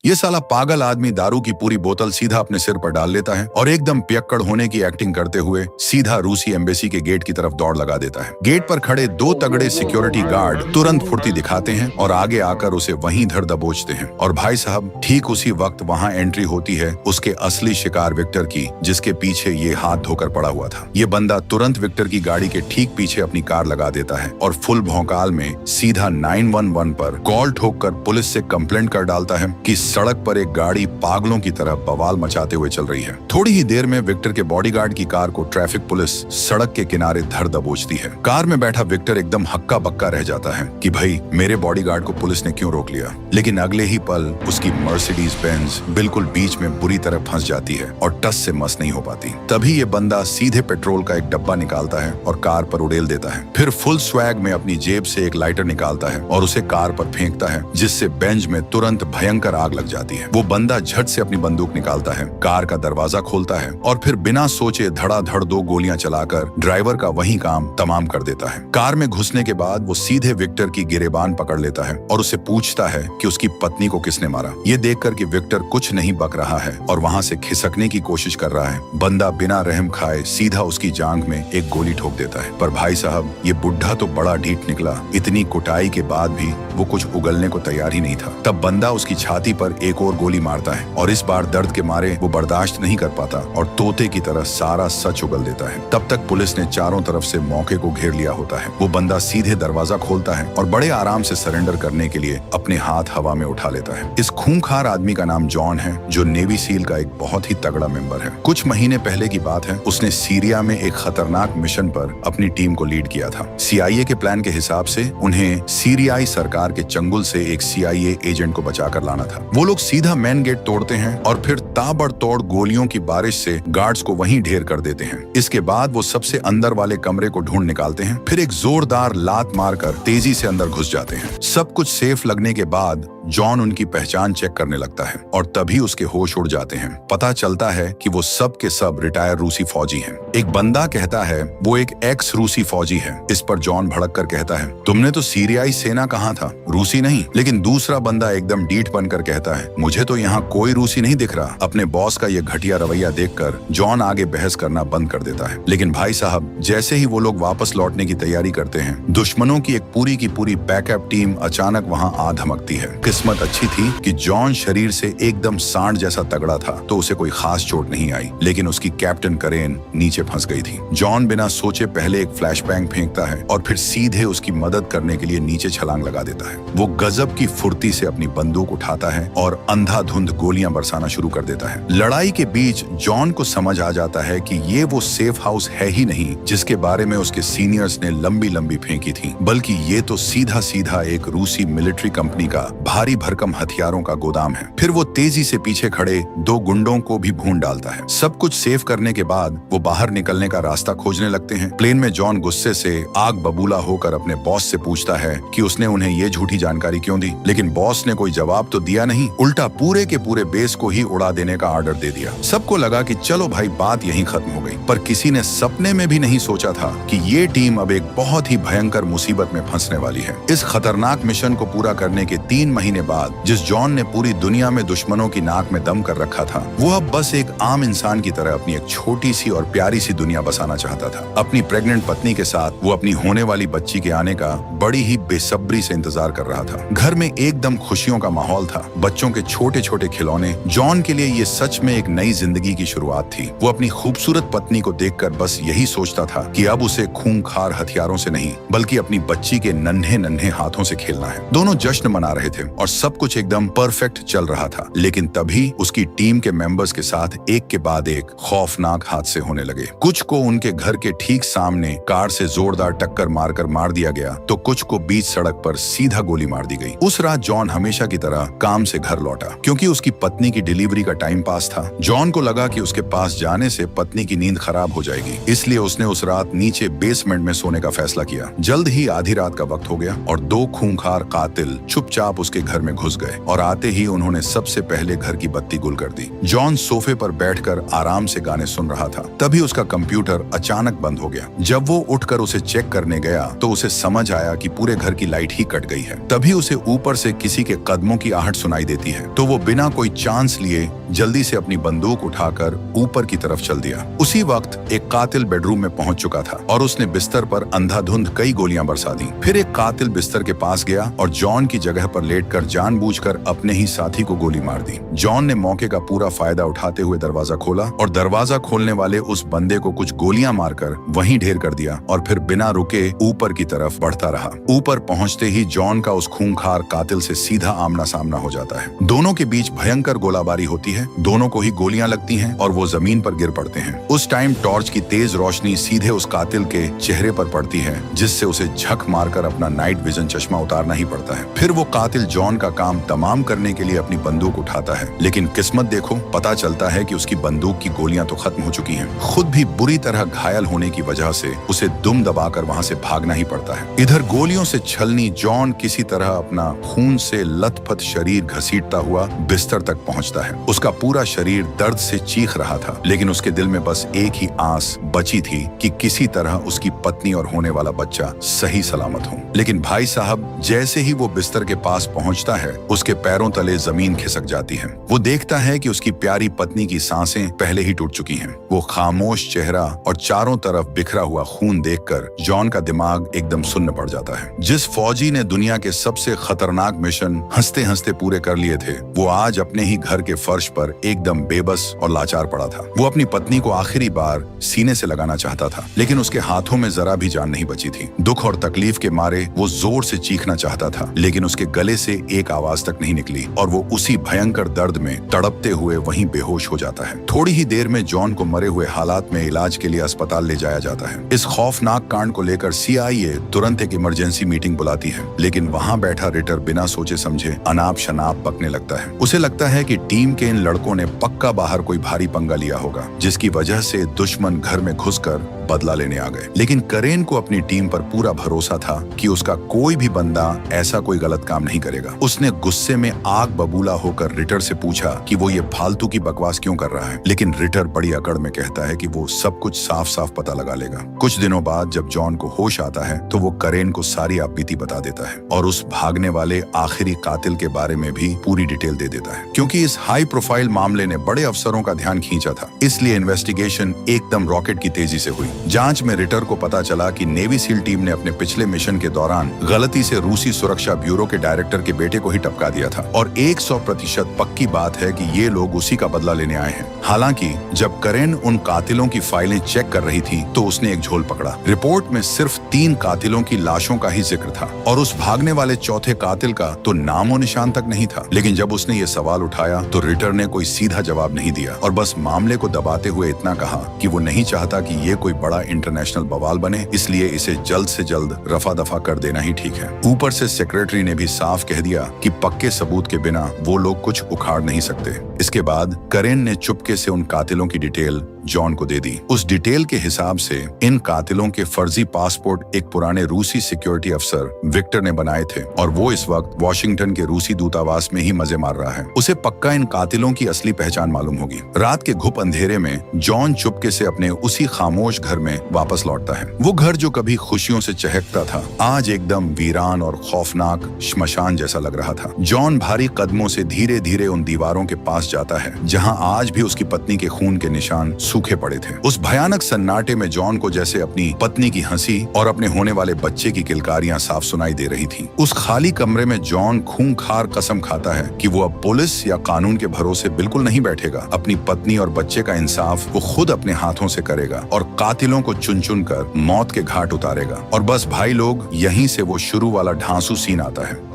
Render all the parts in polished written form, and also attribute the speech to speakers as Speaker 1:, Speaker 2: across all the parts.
Speaker 1: ये साला पागल आदमी दारू की पूरी बोतल सीधा अपने सिर पर डाल लेता है और एकदम पियक्कड़ होने की एक्टिंग करते हुए सीधा रूसी एम्बेसी के गेट की तरफ दौड़ लगा देता है। गेट पर खड़े दो तगड़े सिक्योरिटी गार्ड तुरंत फुर्ती दिखाते हैं और आगे आकर उसे वहीं धर दबोचते हैं। और भाई साहब, ठीक उसी वक्त वहां एंट्री होती है उसके असली शिकार विक्टर की, जिसके पीछे ये हाथ धोकर पड़ा हुआ था। ये बंदा तुरंत विक्टर की गाड़ी के ठीक पीछे अपनी कार लगा देता है और फुल भौकाल में सीधा 911 पर कॉल ठोककर पुलिस से कंप्लेंट कर डालता है कि सड़क पर एक गाड़ी पागलों की तरह बवाल मचाते हुए चल रही है। थोड़ी ही देर में विक्टर के बॉडीगार्ड की कार को ट्रैफिक पुलिस सड़क के किनारे धर दबोचती है। कार में बैठा विक्टर एकदम हक्का बक्का रह जाता है कि भाई मेरे बॉडीगार्ड को पुलिस ने क्यों रोक लिया। लेकिन अगले ही पल उसकी मर्सिडीज बेंज बिल्कुल बीच में बुरी तरह फंस जाती है और टस से मस नहीं हो पाती। तभी ये बंदा सीधे पेट्रोल का एक डब्बा निकालता है और कार पर उड़ेल देता है। फिर फुल स्वैग में अपनी जेब से एक लाइटर निकालता है और उसे कार पर फेंकता है, जिससे बेंज में तुरंत भयंकर आग लग जाती है। वो बंदा झट से अपनी बंदूक निकालता है, कार का दरवाजा खोलता है और फिर बिना सोचे धड़ाधड़ 2 गोलियां चलाकर ड्राइवर का वही काम तमाम कर देता है। कार में घुसने के बाद वो सीधे विक्टर की गिरेबान पकड़ लेता है और उसे पूछता है कि उसकी पत्नी को किसने मारा। ये देखकर कि विक्टर कुछ नहीं बक रहा है और वहां से खिसकने की कोशिश कर रहा है, बंदा बिना रहम खाए सीधा उसकी जांघ में एक गोली ठोक देता है। पर भाई साहब, ये बुढ़ा तो बड़ा ढीठ निकला। इतनी कुटाई के बाद भी वो कुछ उगलने को तैयार ही नहीं था। तब बंदा उसकी छाती पर एक और गोली मारता है और इस बार दर्द के मारे वो बर्दाश्त नहीं कर पाता और तोते की तरह सारा सच उगल देता है। तब तक पुलिस ने चारों तरफ से मौके को घेर लिया होता है। वो बंदा सीधे दरवाजा खोलता है और बड़े आराम से सरेंडर करने के लिए अपने हाथ हवा में उठा लेता है। इस खूंखार आदमी का नाम जॉन है, जो नेवी सील का एक बहुत ही तगड़ा मेंबर है। कुछ महीने पहले की बात है, उसने सीरिया में एक खतरनाक मिशन पर अपनी टीम को लीड किया था। CIA के प्लान के हिसाब से उन्हें सीरियाई सरकार के चंगुल से एक CIA एजेंट को बचाकर लाना था। वो लोग सीधा मेन गेट तोड़ते हैं और फिर ताबड़तोड़ गोलियों की बारिश से गार्ड्स को वहीं ढेर कर देते हैं। इसके बाद वो सबसे अंदर वाले कमरे को ढूंढ निकालते हैं, फिर एक जोरदार लात मारकर तेजी से अंदर घुस जाते हैं। सब कुछ सेफ लगने के बाद जॉन उनकी पहचान चेक करने लगता है और तभी उसके होश उड़ जाते हैं। पता चलता है कि वो सब के सब रिटायर रूसी फौजी हैं। एक बंदा कहता है वो एक एक्स रूसी फौजी है। इस पर जॉन भड़क कर कहता है, तुमने तो सीरियाई सेना कहा था, रूसी नहीं। लेकिन दूसरा बंदा एकदम डीठ बनकर कहता है, मुझे तो यहाँ कोई रूसी नहीं दिख रहा। अपने बॉस का ये घटिया रवैया देखकर जॉन आगे बहस करना बंद कर देता है। लेकिन भाई साहब, जैसे ही वो लोग वापस लौटने की तैयारी करते हैं, दुश्मनों की एक पूरी की पूरी बैकअप टीम अचानक वहाँ आ धमकती है। किस्मत अच्छी थी कि जॉन शरीर से एकदम सांड जैसा तगड़ा था, तो उसे कोई खास चोट नहीं आई, लेकिन उसकी कैप्टन करेन नीचे फंस गई थी। जॉन बिना सोचे पहले एक फ्लैशबैंग फेंकता है और फिर सीधे उसकी मदद करने के लिए नीचे छलांग लगा देता है। वो गजब की फुर्ती से अपनी बंदूक उठाता है और अंधाधुंध गोलियां बरसाना शुरू कर देता है। लड़ाई के बीच जॉन को समझ आ जाता है कि ये वो सेफ हाउस है ही नहीं जिसके बारे में उसके सीनियर्स ने लंबी लंबी फेंकी थी, बल्कि ये तो सीधा सीधा एक रूसी मिलिट्री कंपनी का भारी भरकम हथियारों का गोदाम है। फिर वो तेजी से पीछे खड़े 2 गुंडों को भी भून डालता है। सब कुछ सेफ करने के बाद वो बाहर निकलने का रास्ता खोजने लगते हैं। प्लेन में जॉन गुस्से से आग बबूला होकर अपने बॉस से पूछता है कि उसने उन्हें ये झूठी जानकारी क्यों दी, लेकिन बॉस ने कोई जवाब तो दिया नहीं, उल्टा पूरे के पूरे बेस को ही उड़ा देने का ऑर्डर दे दिया। सबको लगा कि चलो भाई बात यहीं खत्म हो गई, पर किसी ने सपने में भी नहीं सोचा था कि ये टीम अब एक बहुत ही भयंकर मुसीबत में फंसने वाली है। इस खतरनाक मिशन को पूरा करने के 3 महीने बाद जिस जॉन ने पूरी दुनिया में दुश्मनों की नाक में दम कर रखा था, वो अब बस एक आम इंसान की तरह अपनी एक छोटी सी और प्यारी सी दुनिया बसाना चाहता था। अपनी प्रेग्नेंट पत्नी के साथ वो अपनी होने वाली बच्ची के आने का बड़ी ही बेसब्री से इंतजार कर रहा था। घर में एकदम खुशियों का माहौल था, बच्चों के छोटे छोटे खिलौने। जॉन के लिए ये सच में एक नई जिंदगी की शुरुआत थी। वो अपनी खूबसूरत पत्नी को देखकर बस यही सोचता था कि अब उसे खूंखार हथियारों से नहीं, बल्कि अपनी बच्ची के नन्हे नन्हे हाथों से खेलना है। दोनों जश्न मना रहे थे और सब कुछ एकदम परफेक्ट चल रहा था, लेकिन तभी उसकी टीम के मेंबर्स के साथ एक के बाद एक खौफनाक हादसे होने लगे। कुछ को उनके घर के ठीक सामने कार से जोरदार टक्कर मारकर मार दिया गया, तो कुछ को बीच सड़क पर सीधा गोली मार दी गई। उस रात जॉन हमेशा की तरह काम से घर लौटा, क्योंकि उसकी पत्नी की डिलीवरी का टाइम पास था। जॉन को लगा कि उसके पास जाने से पत्नी की नींद खराब हो जाएगी, इसलिए उसने उस रात नीचे बेसमेंट में सोने का फैसला किया। जल्द ही आधी रात का वक्त हो गया और 2 खूंखार कातिल चुपचाप उसके घर में घुस गए और आते ही उन्होंने सबसे पहले घर की बत्ती गुल कर दी। जॉन सोफे पर बैठकर आराम से गाने सुन रहा था, तभी उसका कंप्यूटर अचानक बंद हो गया। जब वो उठकर उसे चेक करने गया तो उसे समझ आया कि पूरे घर की लाइट ही कट गई है। तभी उसे ऊपर से किसी के कदमों की आहट सुनाई देती है, तो वो बिना कोई चांस लिए जल्दी से अपनी बंदूक उठाकर ऊपर की तरफ चल दिया। उसी वक्त एक कातिल बेडरूम में पहुंच चुका था और उसने बिस्तर पर अंधाधुंध कई गोलियां बरसा दी। फिर एक कातिल बिस्तर के पास गया और जॉन की जगह पर लेटकर जानबूझकर अपने ही साथी को गोली मार दी। जॉन ने मौके का पूरा फायदा उठाते हुए दरवाजा खोला और दरवाजा खोलने वाले उस बंदे को कुछ गोलियां मारकर वहीं ढेर कर दिया और फिर बिना रुके ऊपर की तरफ बढ़ता रहा। ऊपर पहुंचते ही जॉन का उस खूंखार कातिल से सीधा आमना सामना हो जाता है। दोनों के बीच भयंकर गोलाबारी होती है, दोनों को ही गोलियां लगती हैं और वो जमीन पर गिर पड़ते हैं। उस टाइम टॉर्च की तेज रोशनी सीधे उस कातिल के चेहरे पर पड़ती है, जिससे उसे झक मारकर अपना नाइट विजन चश्मा उतारना ही पड़ता है। फिर वो कातिल जॉन का काम तमाम करने के लिए अपनी बंदूक उठाता है, लेकिन किस्मत देखो, पता चलता है कि उसकी बंदूक की गोलियां तो खत्म हो चुकी हैं। खुद भी बुरी तरह घायल होने की वजह से उसे दुम दबाकर वहां से भागना ही पड़ता है। इधर गोलियों से छलनी जॉन किसी तरह अपना खून से लथपथ शरीर घसीटता हुआ बिस्तर तक पहुंचता है। उसका पूरा शरीर दर्द से चीख रहा था, लेकिन उसके दिल में बस एक ही आस बची थी कि किसी तरह उसकी पत्नी और होने वाला बच्चा सही सलामत हो। लेकिन भाई साहब, जैसे ही वो बिस्तर के पास पहुंचता है, उसके पैरों तले जमीन खिसक जाती है। वो देखता है कि उसकी प्यारी पत्नी की सांसें पहले ही टूट चुकी हैं। वो खामोश चेहरा और चारों तरफ बिखरा हुआ खून देखकर जॉन का दिमाग एकदम सुन्न पड़ जाता है। जिस फौजी ने दुनिया के सबसे खतरनाक मिशन हंसते हंसते पूरे कर लिए थे, वो आज अपने ही घर के फर्श पर एकदम बेबस और लाचार पड़ा था। वो अपनी पत्नी को आखिरी बार सीने से लगाना चाहता था, लेकिन उसके हाथों में जरा भी जान नहीं बची थी। दुख और तकलीफ के मारे वो जोर से चीखना चाहता था, लेकिन उसके गले से एक आवाज तक नहीं निकली और वो उसी भयंकर दर्द में तड़पते हुए वहीं बेहोश हो जाता है। थोड़ी ही देर में जॉन को मरे हुए हालात में इलाज के लिए अस्पताल ले जाया जाता है। इस खौफनाक कांड को लेकर CIA तुरंत एक इमरजेंसी मीटिंग बुलाती है, लेकिन वहां बैठा रिटर बिना सोचे समझे अनाप शनाप पकने लगता है। उसे लगता है कि टीम के इन लड़कों ने पक्का बाहर कोई भारी पंगा लिया होगा, जिसकी वजह से दुश्मन घर में घुसकर बदला लेने आ गए। लेकिन करेन को अपनी टीम पर पूरा भरोसा था कि उसका कोई भी बंदा ऐसा कोई गलत काम नहीं करेगा। उसने गुस्से में आग बबूला होकर रिटर से पूछा कि वो ये फालतू की बकवास क्यों कर रहा है, लेकिन रिटर बड़ी अकड़ में कहता है कि वो सब कुछ साफ साफ पता लगा लेगा। कुछ दिनों बाद जब जॉन को होश आता है तो वो करेन को सारी आपबीती बता देता है और उस भागने वाले आखिरी कातिल के बारे में भी पूरी डिटेल दे देता है। क्योंकि इस हाई प्रोफाइल मामले ने बड़े अफसरों का ध्यान खींचा था, इसलिए इन्वेस्टिगेशन एकदम रॉकेट की तेजी से हुई। जांच में रिटर को पता चला कि नेवी सील टीम ने अपने पिछले मिशन के दौरान गलती से रूसी सुरक्षा ब्यूरो के डायरेक्टर के बेटे को ही टपका दिया था और 100% पक्की बात है कि ये लोग उसी का बदला लेने आए हैं। हालांकि जब करेन उन कातिलों की फाइलें चेक कर रही थी तो उसने एक झोल पकड़ा। रिपोर्ट में सिर्फ 3 कातिलों की लाशों का ही जिक्र था और उस भागने वाले चौथे कातिल का तो नामो निशान तक नहीं था। लेकिन जब उसने ये सवाल उठाया तो रिटर ने कोई सीधा जवाब नहीं दिया और बस मामले को दबाते हुए इतना कहा कि वो नहीं चाहता कि ये कोई बड़ा इंटरनेशनल बवाल बने, इसलिए इसे जल्द से जल्द रफा दफा कर देना ही ठीक है। ऊपर से सेक्रेटरी ने भी साफ कह दिया कि पक्के सबूत के बिना वो लोग कुछ उखाड़ नहीं सकते। इसके बाद करेन ने चुपके से उन कातिलों की डिटेल जॉन को दे दी। उस डिटेल के हिसाब से इन कातिलों के फर्जी पासपोर्ट एक पुराने रूसी सिक्योरिटी अफसर विक्टर ने बनाए थे और वो इस वक्त वॉशिंगटन के रूसी दूतावास में ही मजे मार रहा है। उसे पक्का इन कातिलों की असली पहचान मालूम होगी। रात के घुप अंधेरे में जॉन चुपके से अपने उसी खामोश घर में वापस लौटता है। वो घर जो कभी खुशियों से चहकता था, आज एकदम वीरान और खौफनाक श्मशान जैसा लग रहा था। जॉन भारी कदमों से धीरे धीरे उन दीवारों के पास जाता है जहां आज भी उसकी पत्नी के खून के निशान सूखे पड़े थे। उस भयानक सन्नाटे में जॉन को जैसे अपनी पत्नी की हंसी और अपने होने वाले बच्चे की किलकारियां साफ सुनाई दे रही थी। उस खाली कमरे में जॉन खूंखार कसम खाता है कि वो अब पुलिस या कानून के भरोसे बिल्कुल नहीं बैठेगा। अपनी पत्नी और बच्चे का इंसाफ वो खुद अपने हाथों से करेगा और कातिलों को चुन चुन कर मौत के घाट उतारेगा। और बस भाई लोग, यहीं से वो शुरू वाला ढांसू सीन आता है।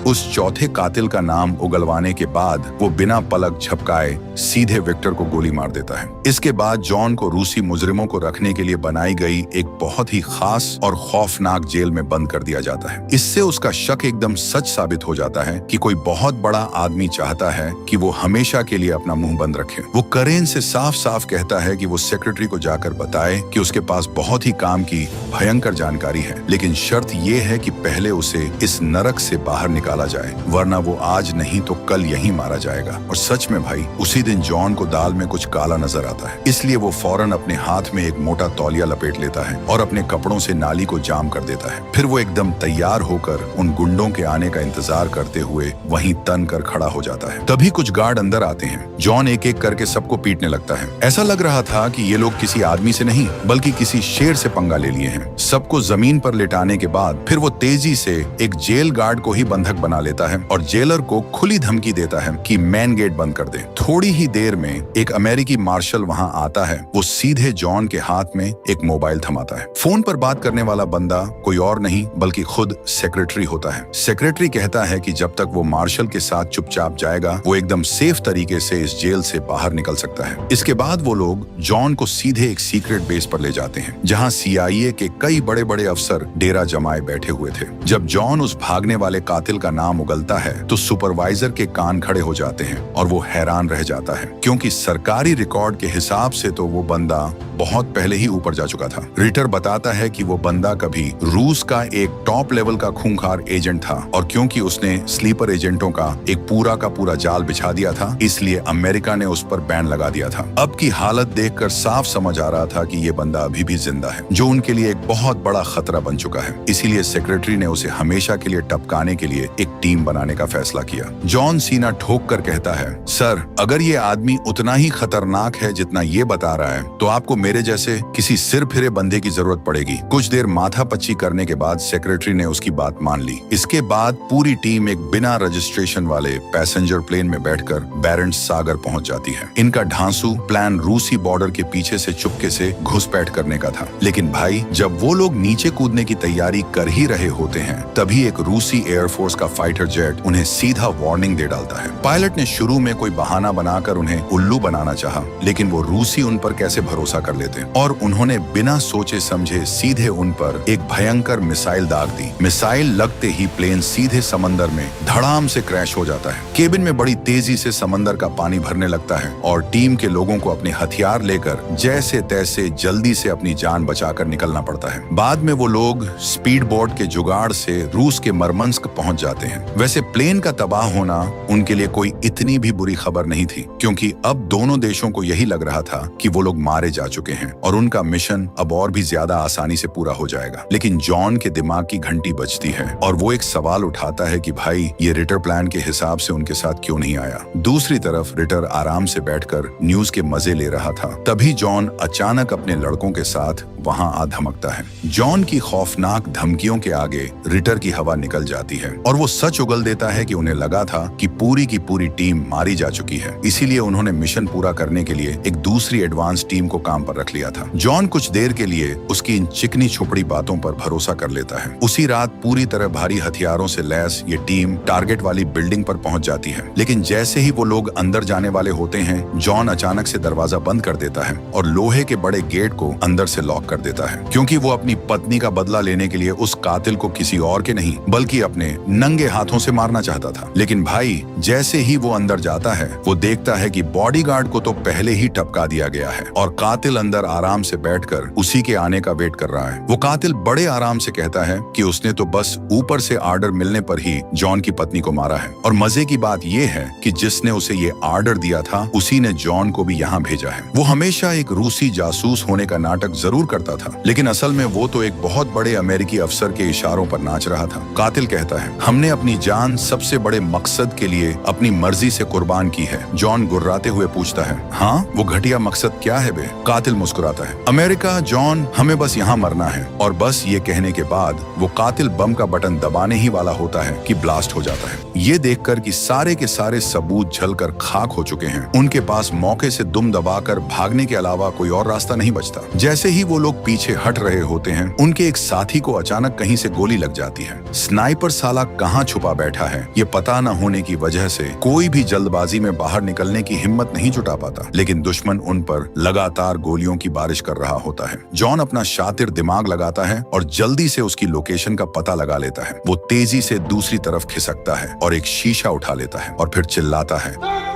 Speaker 1: उस चौथे कातिल का नाम उगलवाने के बाद वो बिना पलक झपकाए सीधे विक्टर को गोली मार देता है। इसके बाद जॉन को रूसी मुजरिमों को रखने के लिए बनाई गई एक बहुत ही खास और खौफनाक जेल में बंद कर दिया जाता है। इससे उसका शक एकदम सच साबित हो जाता है कि कोई बहुत बड़ा आदमी चाहता है कि वो हमेशा के लिए अपना मुंह बंद रखे। वो करेन से साफ साफ कहता है कि वो सेक्रेटरी को जाकर बताए कि उसके पास बहुत ही काम की भयंकर जानकारी है, लेकिन शर्त ये है कि पहले उसे इस नरक से बाहर निकाला जाए, वरना वो आज नहीं तो कल यहीं मारा जाएगा। और सच में भाई, उसी दिन जॉन को दाल में कुछ काला नजर आता है, इसलिए वो फौरन अपने हाथ में एक मोटा तौलिया लपेट लेता है और अपने कपड़ों से नाली को जाम कर देता है। फिर वो एकदम तैयार होकर उन गुंडों के आने का इंतजार करते हुए वहीं तन कर खड़ा हो जाता है। तभी कुछ गार्ड अंदर आते हैं। जॉन एक एक करके सबको पीटने लगता है। ऐसा लग रहा था कि ये लोग किसी आदमी से नहीं बल्कि किसी शेर से पंगा ले लिए हैं। सबको जमीन पर लिटाने के बाद फिर वो तेजी से एक जेल गार्ड को ही बंधक बना लेता है और जेलर को खुली धमकी देता है कि मेन गेट बंद कर दे। थोड़ी ही देर में एक अमेरिकी मार्शल वहां आता है। वो सीधे जॉन के हाथ में एक मोबाइल थमाता है। फोन पर बात करने वाला बंदा कोई और नहीं बल्कि खुद सेक्रेटरी होता है। सेक्रेटरी कहता है कि जब तक वो मार्शल के साथ चुपचाप जाएगा, वो एकदम सेफ तरीके से इस जेल से बाहर निकल सकता है। इसके बाद वो लोग जॉन को सीधे एक सीक्रेट बेस पर ले जाते हैं, जहां CIA के कई बड़े बड़े अफसर डेरा जमाए बैठे हुए थे। जब जॉन उस भागने वाले कातिल का नाम उगलता है तो सुपरवाइजर के कान खड़े हो जाते हैं और वो हैरान रह जाता है, क्योंकि सरकारी रिकॉर्ड के हिसाब से तो वो बंदा बहुत पहले ही ऊपर जा चुका था। रिटर बताता है कि वो बंदा कभी रूस का एक टॉप लेवल का खूंखार एजेंट था और क्योंकि उसने स्लीपर एजेंटों का एक पूरा जाल बिछा दिया था, इसलिए अमेरिका ने उस पर बैन लगा दिया था। अब की हालत देखकर साफ समझ आ रहा था कि ये बंदा अभी भी जिंदा है, जो उनके लिए एक बहुत बड़ा खतरा बन चुका है। इसीलिए सेक्रेटरी ने उसे हमेशा के लिए टपकाने के लिए एक टीम बनाने का फैसला किया। जॉन सीना ठोक कर कहता है, सर, अगर ये आदमी उतना ही खतरनाक है जितना ये बता रहा है, तो आपको मेरे जैसे किसी सिर फिरे बंदे की जरूरत पड़ेगी। कुछ देर माथा पच्ची करने के बाद सेक्रेटरी ने उसकी बात मान ली। इसके बाद पूरी टीम एक बिना रजिस्ट्रेशन वाले पैसेंजर प्लेन में बैठकर बैरेंट्स सागर पहुंच जाती है। इनका ढांसू प्लान रूसी बॉर्डर के पीछे से चुपके से घुसपैठ करने का था। लेकिन भाई, जब वो लोग नीचे कूदने की तैयारी कर ही रहे होते हैं, तभी एक रूसी एयरफोर्स का फाइटर जेट उन्हें सीधा वार्निंग दे डालता है। पायलट ने शुरू में कोई बहाना बनाकर उन्हें उल्लू बनाना चाहा, लेकिन वो रूसी उन पर कैसे भरोसा कर लेते और उन्होंने बिना सोचे समझे सीधे उन पर एक भयंकर मिसाइल दाग दी। मिसाइल लगते ही प्लेन सीधे समंदर में धड़ाम से क्रैश हो जाता है। केबिन में बड़ी तेजी से समंदर का पानी भरने लगता है और टीम के लोगों को अपने हथियार लेकर जैसे तैसे जल्दी से अपनी जान बचाकर निकलना पड़ता है। बाद में वो लोग स्पीड बोट के जुगाड़ से रूस के मरमंस्क पहुंच जाते हैं। वैसे प्लेन का तबाह होना उनके लिए कोई इतनी भी बुरी खबर नहीं थी, क्योंकि अब दोनों देशों को यही लग रहा था कि वो लोग मारे जा चुके हैं और उनका मिशन अब और भी ज्यादा आसानी से पूरा हो जाएगा। लेकिन जॉन के दिमाग की घंटी बजती है और वो एक सवाल उठाता है कि भाई, ये रिटर प्लान के हिसाब से उनके साथ क्यों नहीं आया। दूसरी तरफ रिटर आराम से बैठकर न्यूज के मजे ले रहा था। तभी जॉन अचानक अपने लड़कों के साथ वहां आ धमकता है। जॉन की खौफनाक धमकियों के आगे रिटर की हवा निकल जाती है और वो सच उगल देता है कि उन्हें लगा था कि पूरी की पूरी टीम मारी जा चुकी है। इसीलिए उन्होंने मिशन पूरा करने के लिए एक दूसरी एडवांस टीम को काम पर रख लिया था। जॉन कुछ देर के लिए उसकी इन चिकनी छुपड़ी बातों पर भरोसा कर लेता है। उसी रात पूरी तरह भारी हथियारों से लैस ये टीम टारगेट वाली बिल्डिंग पर पहुंच जाती है। लेकिन जैसे ही वो लोग अंदर जाने वाले होते हैं, जॉन अचानक से दरवाजा बंद कर देता है और लोहे के बड़े गेट को अंदर से लॉक कर देता है, क्योंकि वो अपनी पत्नी का बदला लेने के लिए उस कातिल को किसी और के नहीं बल्कि अपने नंगे हाथों से मारना चाहता था। लेकिन भाई, जैसे ही वो अंदर जाता है, वो देखता है कि बॉडीगार्ड को तो पहले ही टपका दिया गया है और कातिल अंदर आराम से बैठकर उसी के आने का वेट कर रहा है। वो कातिल बड़े आराम से कहता है कि उसने तो बस ऊपर से आर्डर मिलने पर ही जॉन की पत्नी को मारा है। और मजे की बात यह है कि जिसने उसे ये आर्डर दिया था, उसी ने जॉन को भी यहाँ भेजा है। वो हमेशा एक रूसी जासूस होने का नाटक जरूर करता था, लेकिन असल में वो तो एक बहुत बड़े अमेरिकी अफसर के इशारों पर नाच रहा था। कातिल कहता है, हमने अपनी जान सबसे बड़े मकसद के लिए अपनी मर्जी से कुर्बान की है। जॉन गुर्राते हुए पूछता है, हाँ, वो घटिया मकसद क्या है बे? कातिल मुस्कुराता है, अमेरिका जॉन, हमें बस यहाँ मरना है। और बस ये कहने के बाद वो कातिल बम का बटन दबाने ही वाला होता है कि ब्लास्ट हो जाता है। ये देखकर कि सारे के सारे सबूत जलकर खाक हो चुके हैं, उनके पास मौके से दुम दबाकर भागने के अलावा कोई और रास्ता नहीं बचता। जैसे ही वो लोग पीछे हट रहे होते हैं, उनके एक साथी को अचानक कहीं से गोली लग जाती है। स्नाइपर साला कहाँ छुपा बैठा है ये पता न होने की वजह से कोई भी जल्दबाजी में बाहर निकलने की हिम्मत नहीं जुटा पाता, लेकिन दुश्मन उन पर लगातार गोलियों की बारिश कर रहा होता है। जॉन अपना शातिर दिमाग लगाता है और जल्दी से उसकी लोकेशन का पता लगा लेता है। वो तेजी से दूसरी तरफ खिसकता है और एक शीशा उठा लेता है और फिर चिल्लाता है।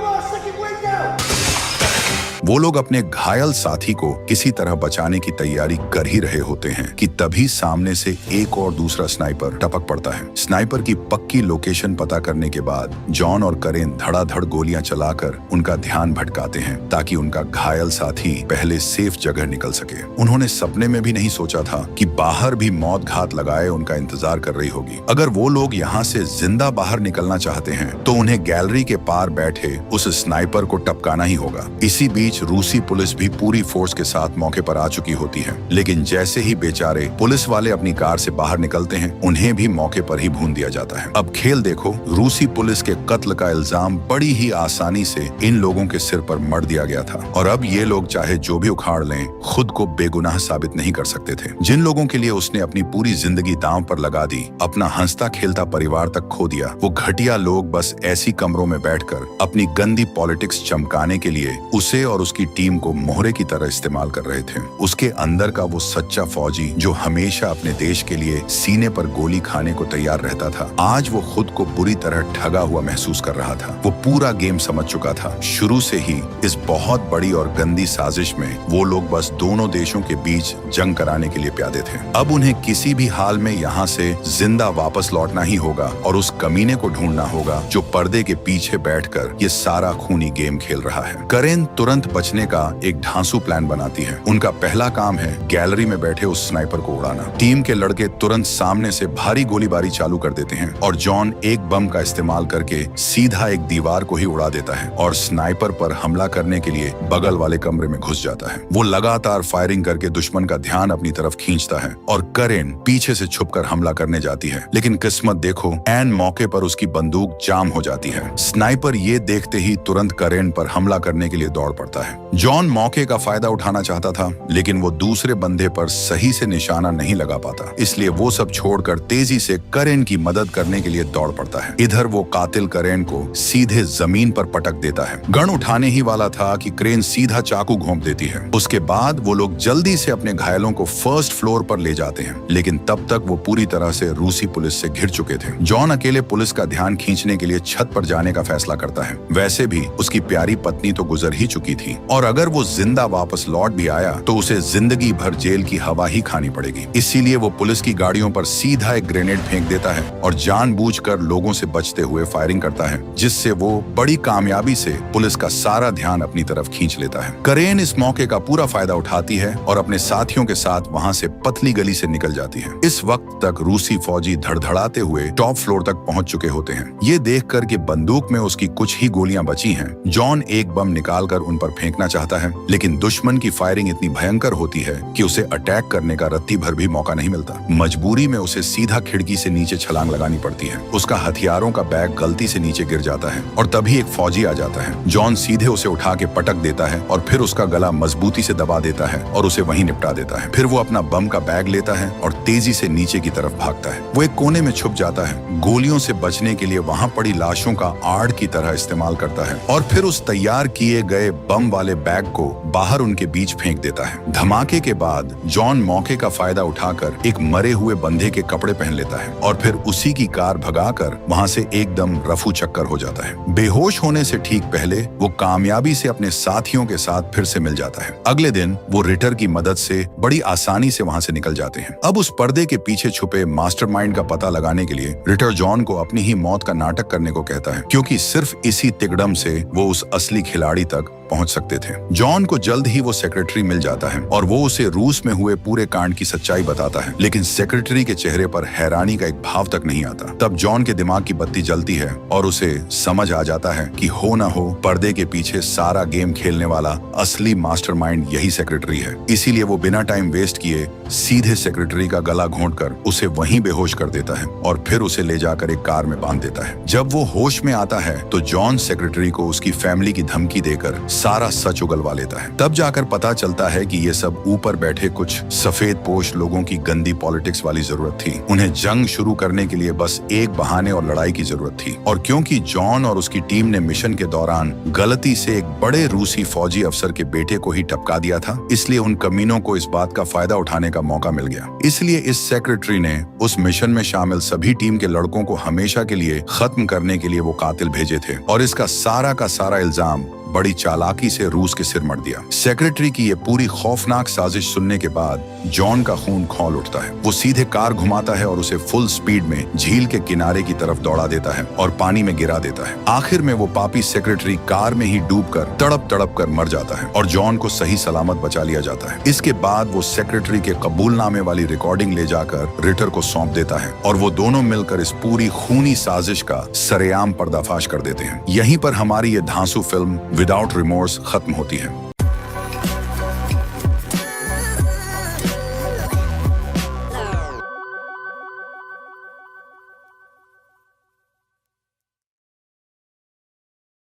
Speaker 1: वो लोग अपने घायल साथी को किसी तरह बचाने की तैयारी कर ही रहे होते हैं कि तभी सामने से एक और दूसरा स्नाइपर टपक पड़ता है। स्नाइपर की पक्की लोकेशन पता करने के बाद जॉन और करेन धड़ाधड़ गोलियां चलाकर उनका ध्यान भटकाते हैं ताकि उनका घायल साथी पहले सेफ जगह निकल सके। उन्होंने सपने में भी नहीं सोचा था कि बाहर भी मौत घात लगाए उनका इंतजार कर रही होगी। अगर वो लोग यहाँ से जिंदा बाहर निकलना चाहते हैं तो उन्हें गैलरी के पार बैठे उस स्नाइपर को टपकाना ही होगा। इसी बीच रूसी पुलिस भी पूरी फोर्स के साथ मौके पर आ चुकी होती है, लेकिन जैसे ही बेचारे पुलिस वाले अपनी कार से बाहर निकलते हैं, उन्हें भी मौके पर ही भून दिया जाता है। अब खेल देखो, रूसी पुलिस के कत्ल का इल्जाम बड़ी ही आसानी से इन लोगों के सिर पर मढ़ दिया गया था और अब ये लोग चाहे जो भी उखाड़ लें, खुद को बेगुनाह साबित नहीं कर सकते थे। जिन लोगों के लिए उसने अपनी पूरी जिंदगी दांव पर लगा दी, अपना हंसता खेलता परिवार तक खो दिया, वो घटिया लोग बस ऐसी कमरों में बैठकर अपनी गंदी पॉलिटिक्स चमकाने के लिए उसे और उसकी टीम को मोहरे की तरह इस्तेमाल कर रहे थे। उसके अंदर का वो सच्चा फौजी जो हमेशा अपने देश के लिए सीने पर गोली खाने को तैयार रहता था, आज वो खुद को बुरी तरह ठगा हुआ महसूस कर रहा था। वो पूरा गेम समझ चुका था। शुरू से ही इस बहुत बड़ी और गंदी साजिश में वो लोग बस दोनों देशों के बीच जंग कराने के लिए प्यादे थे। अब उन्हें किसी भी हाल में यहाँ से जिंदा वापस लौटना ही होगा और उस कमीने को ढूंढना होगा जो पर्दे के पीछे बैठकर ये सारा खूनी गेम खेल रहा है। करेन तुरंत बचने का एक ढांसू प्लान बनाती है। उनका पहला काम है गैलरी में बैठे उस स्नाइपर को उड़ाना। टीम के लड़के तुरंत सामने से भारी गोलीबारी चालू कर देते हैं और जॉन एक बम का इस्तेमाल करके सीधा एक दीवार को ही उड़ा देता है और स्नाइपर पर हमला करने के लिए बगल वाले कमरे में घुस जाता है। वो लगातार फायरिंग करके दुश्मन का ध्यान अपनी तरफ खींचता है और करेन पीछे से छुपकर हमला करने जाती है, लेकिन किस्मत देखो, ऐन मौके पर उसकी बंदूक जाम हो जाती है। स्नाइपर ये देखते ही तुरंत करेन पर हमला करने के लिए दौड़ पड़ता है। जॉन मौके का फायदा उठाना चाहता था, लेकिन वो दूसरे बंदे पर सही से निशाना नहीं लगा पाता, इसलिए वो सब छोड़कर तेजी से करेन की मदद करने के लिए दौड़ पड़ता है। इधर वो कातिल करेन को सीधे जमीन पर पटक देता है। गन उठाने ही वाला था कि क्रेन सीधा चाकू घोंप देती है। उसके बाद वो लोग जल्दी से अपने घायलों को फर्स्ट फ्लोर पर ले जाते हैं, लेकिन तब तक वो पूरी तरह से रूसी पुलिस से घिर चुके थे। जॉन अकेले पुलिस का ध्यान खींचने के लिए छत पर जाने का फैसला करता है। वैसे भी उसकी प्यारी पत्नी तो गुजर ही चुकी थी और अगर वो जिंदा वापस लौट भी आया तो उसे जिंदगी भर जेल की हवा ही खानी पड़ेगी। इसीलिए वो पुलिस की गाड़ियों पर सीधा एक ग्रेनेड फेंक देता है और जानबूझकर लोगों से बचते हुए फायरिंग करता है, जिससे वो बड़ी कामयाबी से पुलिस का सारा ध्यान अपनी तरफ खींच लेता है। करेन इस मौके का पूरा फायदा उठाती है और अपने साथियों के साथ वहां से पतली गली से निकल जाती है। इस वक्त तक रूसी फौजी धड़धड़ाते हुए टॉप फ्लोर तक पहुंच चुके होते हैं। ये देखकर कि बंदूक में उसकी कुछ ही गोलियां बची हैं, जॉन एक बम निकालकर उन पर फेंकना चाहता है, लेकिन दुश्मन की फायरिंग इतनी भयंकर होती है कि उसे अटैक करने का रत्ती भर भी मौका नहीं मिलता। मजबूरी में उसे सीधा खिड़की से नीचे छलांग लगानी पड़ती है। उसका हथियारों का बैग गलती से नीचे गिर जाता है और तभी एक फौजी आ जाता है। जॉन सीधे उसे उठा के पटक देता है और फिर उसका गला मजबूती से दबा देता है और उसे वहीं निपटा देता है। फिर वो अपना बम का बैग लेता है और तेजी से नीचे की तरफ भागता है। वो एक कोने में छुप जाता है, गोलियों से बचने के लिए वहां पड़ी लाशों का आड़ की तरह इस्तेमाल करता है और फिर उस तैयार किए गए बम वाले बैग को बाहर उनके बीच फेंक देता है। धमाके के बाद जॉन मौके का फायदा उठाकर एक मरे हुए बंधे के कपड़े पहन लेता है और फिर उसी की कार भगाकर वहां से एकदम रफू चक्कर हो जाता है। बेहोश होने से ठीक पहले वो कामयाबी से अपने साथियों के साथ फिर से मिल जाता है। अगले दिन वो रिटर की मदद से बड़ी आसानी से वहां से निकल जाते हैं। अब उस पर्दे के पीछे छुपे मास्टरमाइंड का पता लगाने के लिए रिटर जॉन को अपनी ही मौत का नाटक करने को कहता है, क्योंकि सिर्फ इसी तिकड़म से वो उस असली खिलाड़ी तक पहुंच सकते थे। जॉन को जल्द ही वो सेक्रेटरी मिल जाता है और वो उसे रूस में हुए पूरे कांड की सच्चाई बताता है, लेकिन सेक्रेटरी के चेहरे पर हैरानी का एक भाव तक नहीं आता। तब जॉन के दिमाग की बत्ती जलती है और उसे समझ आ जाता है कि हो ना हो पर्दे के पीछे सारा गेम खेलने वाला असली मास्टरमाइंड यही सेक्रेटरी है। इसीलिए वो बिना टाइम वेस्ट किए सीधे सेक्रेटरी का गला घोंटकर उसे वहीं बेहोश कर देता है और फिर उसे ले जाकर एक कार में बांध देता है। जब वो होश में आता है तो जॉन सेक्रेटरी को उसकी फैमिली की धमकी देकर सारा सच उगलवा लेता है। तब जाकर पता चलता है कि ये सब ऊपर बैठे कुछ सफेद पोश लोगों की गंदी पॉलिटिक्स वाली जरूरत थी। उन्हें जंग शुरू करने के लिए बस एक बहाने और लड़ाई की जरूरत थी। और क्योंकि जॉन और उसकी टीम ने मिशन के दौरान गलती से एक बड़े रूसी फौजी अफसर के बेटे को ही टपका दिया था, इसलिए उन कमीनों को इस बात का फायदा उठाने का मौका मिल गया। इसलिए इस सेक्रेटरी ने उस मिशन में शामिल सभी टीम के लड़कों को हमेशा के लिए खत्म करने के लिए वो कातिल भेजे थे और इसका सारा का सारा इल्जाम बड़ी चालाकी से रूस के सिर मर दिया। सेक्रेटरी की ये पूरी खौफनाक साजिश सुनने के बाद जॉन का खून खौल उठता है। वो सीधे कार घुमाता है और उसे फुल स्पीड में झील के किनारे की तरफ दौड़ा देता है और पानी में गिरा देता है। आखिर में वो पापी सेक्रेटरी कार में ही डूबकर तड़प कर मर जाता है और जॉन को सही सलामत बचा लिया जाता है। इसके बाद वो सेक्रेटरी के कबूलनामे वाली रिकॉर्डिंग ले जाकर रिटर को सौंप देता है और वो दोनों मिलकर इस पूरी खूनी साजिश का सरेआम पर्दाफाश कर देते हैं। यहीं पर हमारी ये धांसू फिल्म विदाउट रिमोर्स खत्म होती है।